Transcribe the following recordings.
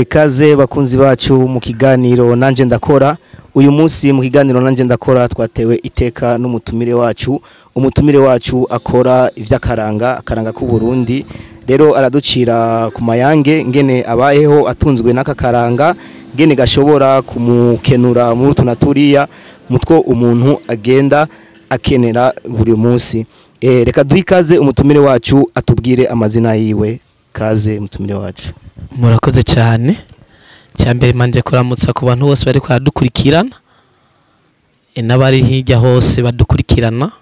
Kaze bakunzi bacu mu kiganiro nanje ndakora. Uyu munsi mu kiganiro nanje ndakora twatewe iteka n'umutumire wacu. Umutumire wacu akora akaranga ku Burundi. Rero araducira ku mayange ngene abayeho atunzwe n'akakaranga, ngene gashobora kumukenura muri tunaturiya mutwo umuntu agenda akenera buri munsi. Reka duhikaze umutumire wacu atubwire amazina yiwe. Kaze umutumire wacu. Murakoze cyane. Cyambere manje kuramutsa ku bantu bose bari kwadukurikirana. N'abari hirya hose badukurikirana.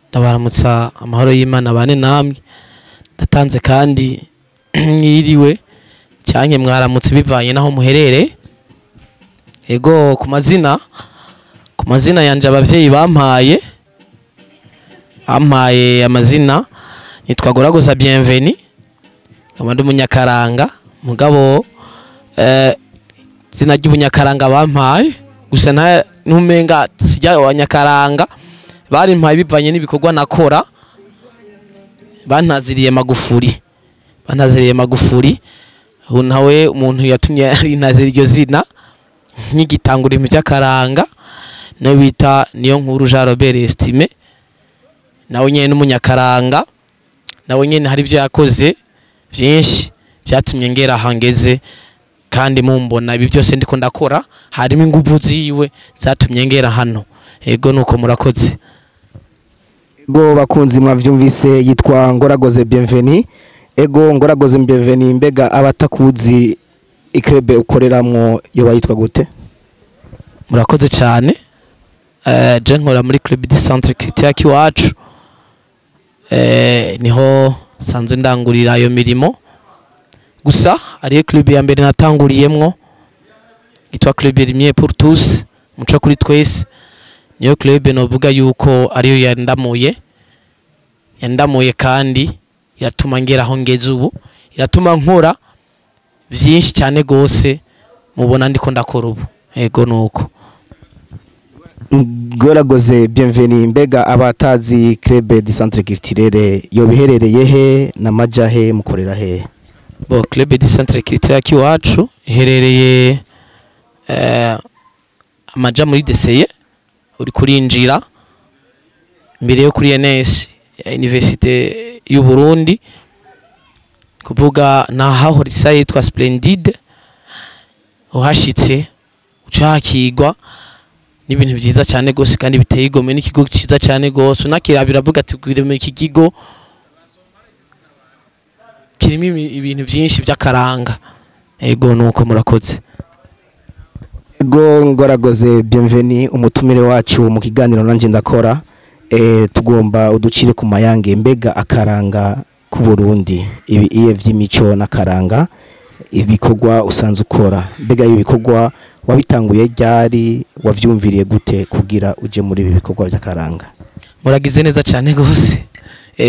Ndabaramutsa amahoro y'Imana bane namwe. Ndatanze kandi yiriwe cyanke mwaramutse bivanye naho muherere. Ego ku mazina yanje abavyeyi bampaye amazina nitwa Goragoza Bienvenue. Kamandi munyakaranga mugabo zina ry'ubunyakaranga bampaye gusa ntumenga sijya abanyakaranga bari mpaye bivanye n'ibikorwa nakora. Bantaziriye magufuri nawe umuntu yatumye ari ntazira iryo zina nk'igitangura mu by'akaranga no bita niyo nkuru Jean Robert Estime. Nawe nyene n'umunyakaranga, nawe nyene hari byo yakoze byinshi byatumye ngera hangeze kandi mumbona ibi byose ndiko ndakora harimo inguvu ziwe zatumye ngera hano. Ego nuko murakoze. Ego bakunzi mwavyumvise yitwa Ngoragoze Bienvenue. Ego Ngoragoze Bienvenue mbega abatakuzi ikrebe ukoreramwo yo bayitwa gute? Murakoze cyane. Je nkora muri Club du Centre Culturel kiwacu. Niho sanzwe ndangurira ayo mirimo. Gusa ari club ya mbere natanguriyemwo itwa Club Lumière pour tous muco kuri twese. Niyo club novuga yuko ariyo yandamuye kandi yatuma ngera aho ngeze ubu, iratuma nkora byinshi cyane gose mubona ndiko ndakora ubu. Ego nuko. Goragoze Bienvenue mbega abatazi Club du Centre Culturel yo biherereye he na majahe mukorera he? Bo Club du Centre Culturel kiwacu iherereye amaja muri DCE uri kurinjira mbere yo kuri NS Université y'u Burundi kuvuga naho risale yitwa Splendide. Uhashitse ucakigwa n'ibintu byiza cyane gose kandi biteye igomwe n'ikigo cyiza cyane gose. Nakirabira avuga ati gwiremo iki kigo kirimo ibintu byinshi by'akaranga. Ego nuko murakoze. Ego Ngoragoze Bienvenue umutumire wacu mu kiganiro nanje ndakora. Tugomba uducire ku mayange mbega akaranga ku Burundi ibi iye vy'imico n'akaranga ibikorwa usanzwe ukora mbega ibikorwa wabitanguye ryari wavyumviriye gute kugira uje muri ibi bikorwa by'akaranga muragize neza cyane gose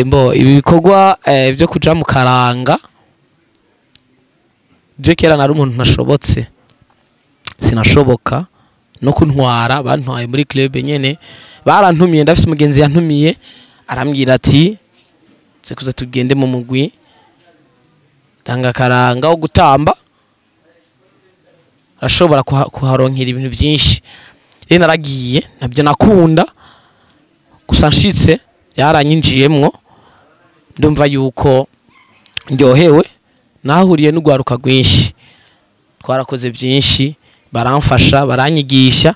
mbo ibi bikorwa byo kuja mu karanga je kera nari umuntu nashobotse sinashoboka no kuntwara bantwaye muri club nyene barantumiye ndafise umugenzi yantumiye arambwira ati sekuza tugende mu mugwi tanga karanga wo gutamba ashobora kuharonkera ibintu byinshi rero naragiye nabyo nakunda gusa nshitse byaranyinjiyemwo ndumva yuko ndyohewe nahuriye n'ugwaruka rwinshi twarakoze byinshi baramfasha baranyigisha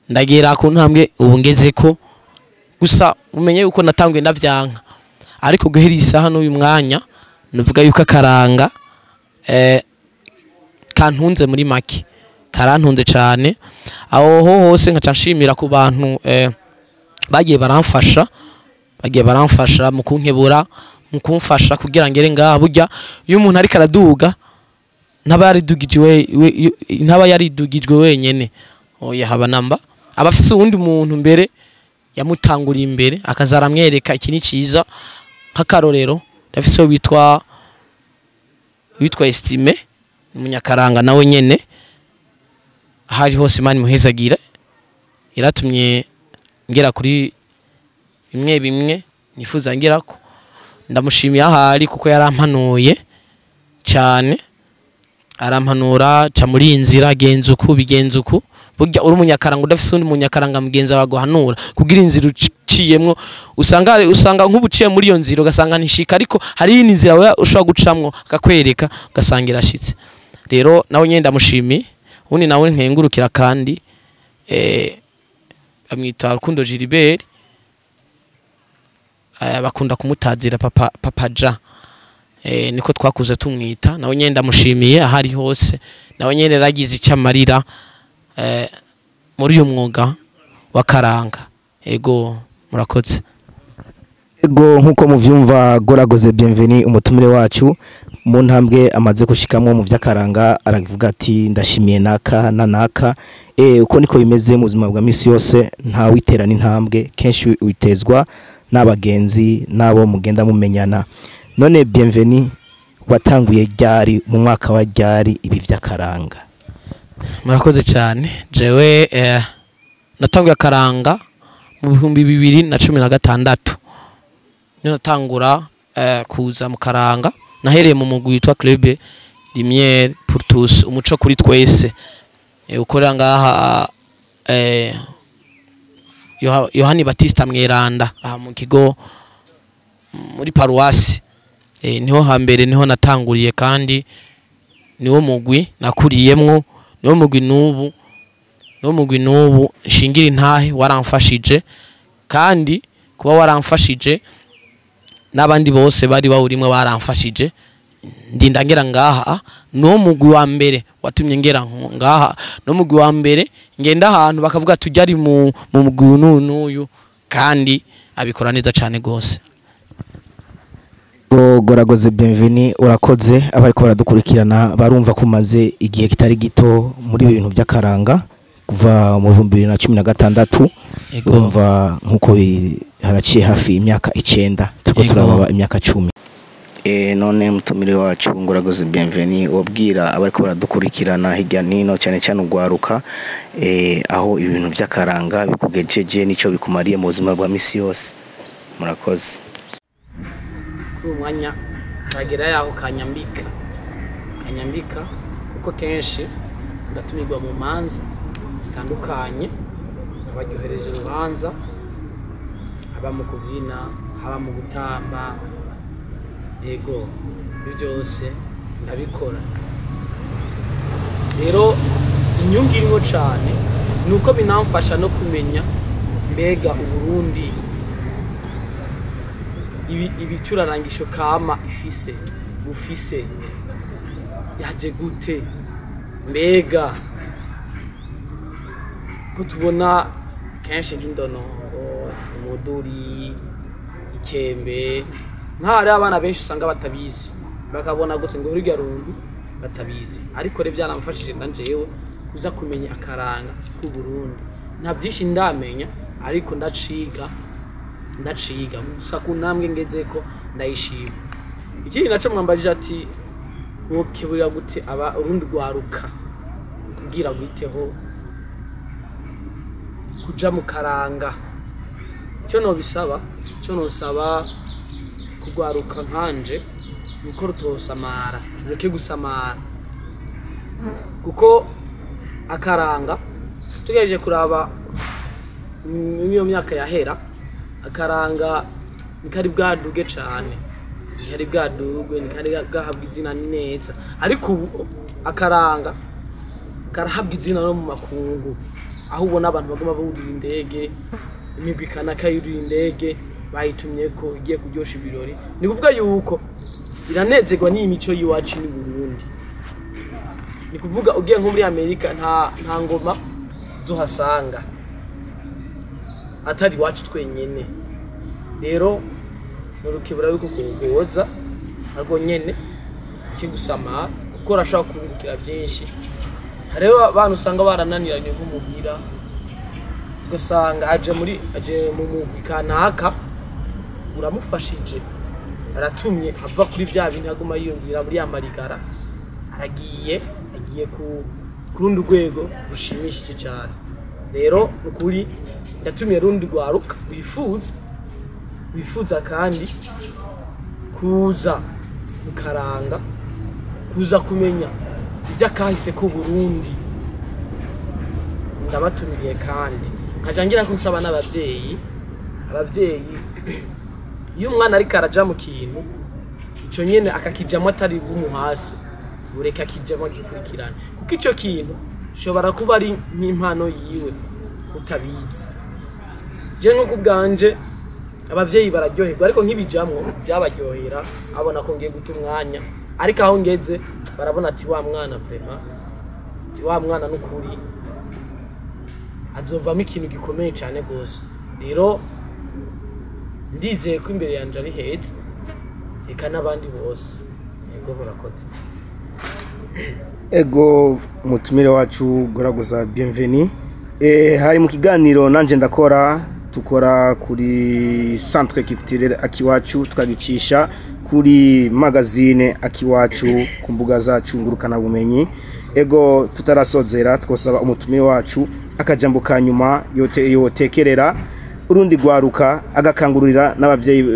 ndagera ku ntambwe ubu ngeze ko gusa umenye yuko natanguye ndavyanka ariko guhera isaha n'uyu mwanya nuvuga yuko akaranga kantunze muri make karantunze cyane aho hose nkaca nshimira ku bantu bagiye baramfasha mu kunkebura mu kumfasha kugira ngere ngaha burya iyo umuntu ariko araduga ntaba yaridugijwe wenyene oya haba namba abafise uwundi muntu mbere yamutanguriye imbere akazaramwereka iki ni ciza nk'akarorero ndafise witwa Estime umunyakaranga nawe nyene hari hose Imana muhezagira iratumye ngera kuri bimwe nifuza ngerako ndamushimiye ahari kuko yarampanuye cyane arampanura ca muri inzira genza uku bigenza uku burya uri umunyakaranga udafise undi munyakaranga mugenza waguhanura kugira inzira uciyemwo usanga nk'ubuciye muri iyo nzira ugasanga nishika ariko hari inzira we ushobora gucamwo akakwereka ugasanga irashitse rero nawe nyenda ndamushimiye undi nawe nkengurukira kandi bamwita Rukundo Gilbert bakunda kumutazira papa ja niko twakuze tumwita nawe nyenda ndamushimiye ahari hose nawe nyene ragize icyamarira muri uyu mwuga wa karanga ego murakoze ego nkuko muvyumva Goragoze Bienvenue umutumire wacu mu ntambwe amaze kushikamwo mu vy'akaranga aravuga ati ndashimiye naka na naka uko niko bimeze mu buzima bwa misi yose nta witerana intambwe kenshi witezwa n'abagenzi nabo mugenda mumenyana none Bienvenue watanguye ryari mu mwaka wa ryari ibi vy'akaranga murakoze cyane jewe natanguye akaranga mu 2016 niyo natangura kuza mu karanga nahereye mu mugwi witwa Club Lumière pour tous umuco kuri twese ukorera ngaha Yohani Batista Mweranda aha mu kigo muri paruwasi niho hambere niho natanguriye kandi niwo mugwi nakuriyemwo niwo mugwi nubu shingira intahe waramfashije kandi kuba waramfashije n'abandi bose bari bawurimwe baramfashije ndinda ngera ngaha no mugwi wa mbere watumye ngera ngaha no mugwi wa mbere ngenda ahantu bakavuga tujyari mu mugwi n'uyu kandi abikora neza cyane gose Goragoze Bienvenue urakoze abariko baradukurikirana barumva kumaze igihe kitari gito muri ibintu by'akaranga kuva mu 2016 urumva nkuko haraciye hafi imyaka 9 tuko turababa imyaka 10 none mutumire wacu Goragoze Bienvenue wabwira abariko baradukurikirana hirya nino cyane cyane ugwaruka aho ibintu by'akaranga bikugejeje nico bikumariye mu buzima bwa misi yose murakoze umwanya bagera yaho kanyambika kuko kenshi ndatumirwa mu manza zitandukanye abaryohereje urubanza haba mu kuvyina haba mu gutamba ego byose ndabikora rero inyungu irimo cyane nuko binamfasha no kumenya mbega Uburundi ibicurarangisho kama bufise yaje gute mbega ko tubona kenshi nk'indonongo umuduri ikembe nk'ahari abana benshi usanga batabizi bakabona gute ngo urya rundu batabizi ariko rero byaramfashije ndanjewe kuza kumenya akaranga ku Burundi nta byinshi ndamenya ariko ndaciga gusa ku ntambwe ngezeko ndayishima ikindi naco mwambajije ati wokeburira gute aba urundi rwaruka kugira gwiteho kuja mu karanga cyo nosaba kugwaruka nkanje nuko rutosamara reke gusamara kuko akaranga tugejeje kuraba niyo myaka yahera akaranga nikari bwaduge cane nikari bwadugwe nikari gahabwa izina neza ariko ubu akaranga karahabwa izina no mu makungu aho ubona abantu bagoma bawurira indege imigwi kanaka yurira indege bayitumye ko igiye kuryosha ibirori ni kuvuga yuko iranezerwa n'imico yiwacu ni Burundi ni kuvuga ugiye nko muri Amerika nta ngoma zuhasanga atari wacu twenyene rero nurukibura yuko kugoza ago nyene kigusamara kuko rashaka kubukira byinshi hariho abantu usanga barananiranye nk'umuhira ugasanga aje mu mugwi kanaka uramufashije aratumye ava kuri bya bintu aguma yiyongera muri amarigara agiye ku rundi rwego rushimishije cyane rero ukuri ndatumye rundi rwaruka wifuza kandi kuza mukaranga kuza kumenya ibyakahise ku Burundi ndabatumiriye kandi nkajangira ko nsaba n'abavyeyi iyo umwana ari karaja mu kintu ico nyene akakijamo atari bumuhasi ureka kijamo gikurikirana kuko ico kintu shobora kuba ari nk'impano yiwe utabizi je nko kubganje abavyeyi bararyoherwa ariko nk'ibijamwo byabaryohera abona ko ngiye guta umwanya ariko aho ngeze barabona ati wa mwana vraiment ati wa mwana n'ukuri azovamo ikintu gikomeye cyane gose rero ndizeye ko imbere yanje ari heza eka n'abandi bose yego murakoze ego mutumire wacu Goragoza bienvenue hari mu kiganiro nanje ndakora tukora kuri centre culturel akiwacu tukagicisha kuri magazine akiwacu ku mbuga zacu ngurukana bumenyi ego tutarasozera twosaba umutumire wacu akajambo kanyuma yotekerera urundi gwaruka agakangururira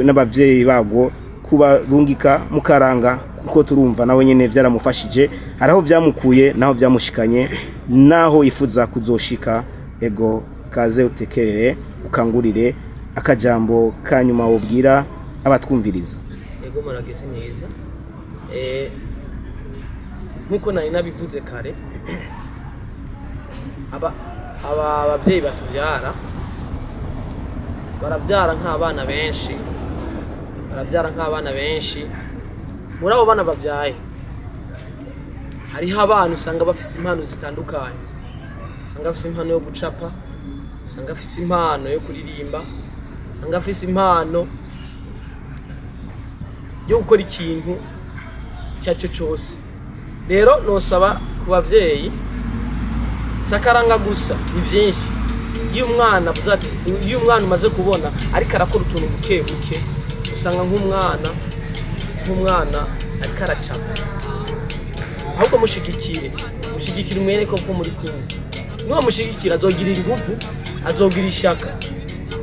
n'abavyeyi bagwo kuba rungika mukaranga kuko turumva nawe nyene byaramufashije haraho byamukuye naho byamushikanye naho ifuza kuzoshika ego kaze utekerere ukangurire akajambo kanyuma wobwira abatwumviriza ego murageze neza nkuko nari nabivuze kare abavyeyi batubyara barabyara nk'abana benshi muri abo bana babyaye hariho abantu usanga bafise impano zitandukanye usanga bafise impano yo gucapa usanga bafise impano yo kuririmba usanga bafise impano yo gukora ikintu cyaco cyose rero nosaba ku bavyeyi sakaranga gusa ni byinshi iyo umwana umaze kubona ariko arakora utuntu buke buke usanga nk'umwana ariko aracapa ahubwo mushigikire umwene ko muri kumwe niba mushigikira azogira ingufu azogira ishaka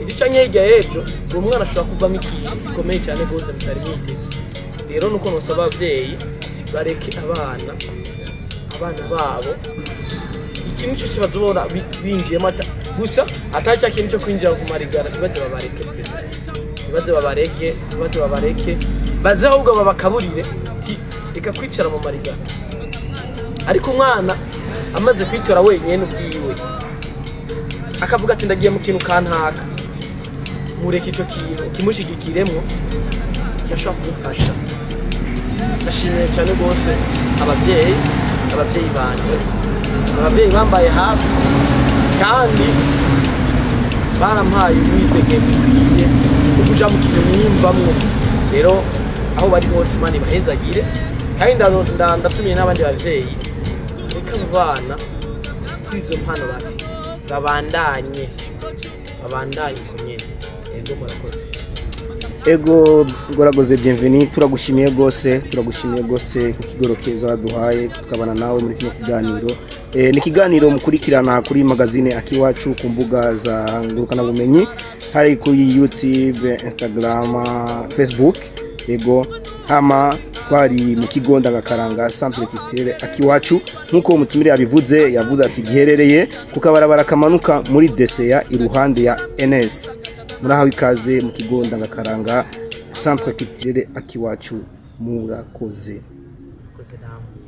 irica nyega ejo uwo mwana ashobora kuvamo ikintu gikomeye cyane rwose mutari mwiteze rero nuko nosaba abavyeyi bareke abana babo ikintu cyose bazobora binjiyemo gusa ataca kintu cyo kwinjira ku marigara bibaze babareke baze ahubwo babakaburire reka kwicara mu marigara ariko umwana amaze kwitora wenyene ubwiwe akavuga ati ndagiye mu kintu kantaka mureke ico kintu kimushigikiremwo yashobora kumufasha ndashimiye cyane rwose abavyeyi banje abavyeyi bambaye hafi kandi barampaye umwitegeko ukwiye kuja mu kintu nyimvamwo rero aho bari hose Imana ibahezagire kandi ndatumiye n'abandi bavyeyi reka bana kwizo mpano bafise babandanye kunyene ego murakoze. Ego goragoze bienvenue turagushimiye gose ku kigoro keza duhaye tukabana nawe muri kino kiganiro. Ni kiganiro mukurikirana kuri magazine Akiwacu ku mbuga za ngurukana bumenyi hari kuri YouTube, Instagram, Facebook. Ego hama twari mu kigo ndangakaranga Centre Culturel Akiwacu nkuko umutumire abivuze yavuze ati giherereye kukabarabara kamanuka muri DCA iruhande ya NS. Murahawe ikaze mu kigo ndangakaranga Centre Culturel Akiwacu murakoze. Namwe.